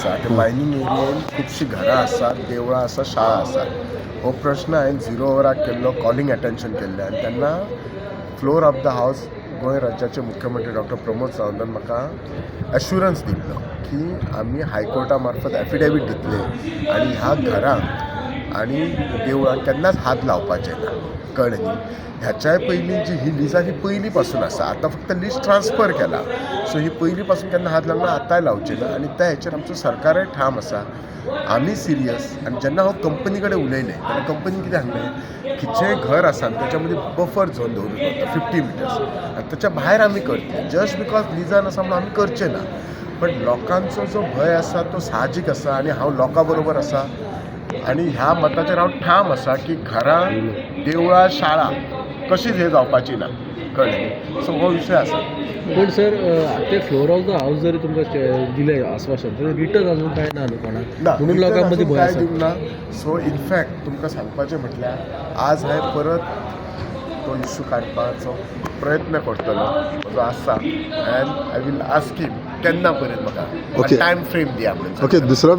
आसा ते मायनींग एरियेन खुबशीं घरां आसात, देवळां आसा, शाळा आसात. हो प्रश्न हांवें 0 ओवराक केल्लो, कॉलिंग अटेन्शन केल्लें आनी तेन्ना फ्लोर ऑफ द हावस गोंय राज्याचे मुख्यमंत्री डॉक्टर प्रमोद सावंतान म्हाका एश्युरन्स दिल्लो की आमी हायकोर्टा मार्फत एफिडेवीट दितले आनी ह्या घरांक आनी देवळांक केन्नाच हात लावपाचे ना. कळ्ळें न्ही. ह्याच्याय पयलीं जी ही लीज ही पयलीं पासून आसा. आतां फक्त लीज ट्रान्सफर केला. सो ही पयलीं पासून केन्ना हात लागना, आतांय लावचे ना. आनी त्या हेचेर आमचो सरकारूय ठाम आसा. आमी सिरियस. आनी जेन्ना हांव कंपनी कडेन उलयलें तेन्ना कंपनीन कितें सांगलें की जें घर आसा त्याच्या मध्ये बफर झोन दवरूंक पडटा 50 मिटर्स आनी त्याच्या भायर आमी करतले. जस्ट बिकॉज लिजान आसा म्हणून आमी करचे ना. पण लोकांचो जो भंय आसा तो साहजीक आसा आनी हांव लोकां बरोबर आसा आनी ह्या मताचेर हांव ठाम आसा की घरां, देवळां, शाळा कशीच हे जावपाची ना. कळ्ळें. सो हो विशय आसा. पण सर ते फ्लोर ऑफ द हाऊस जरी तुमकां दिलें आश्वासन तर रिटर्न अजून काय ना लोकांना म्हणून लोकांमध्ये भंय आसा. दिवंक ना. सो इनफॅक्ट तुमकां सांगपाचें म्हटल्यार आज हांवें परत तो इश्यू काडपाचो प्रयत्न करतलो जो आसा एंड आय वील आस्क हिम केन्ना पर्यंत म्हाका टायम फ्रेम दिया म्हणून. ओके. दुसरो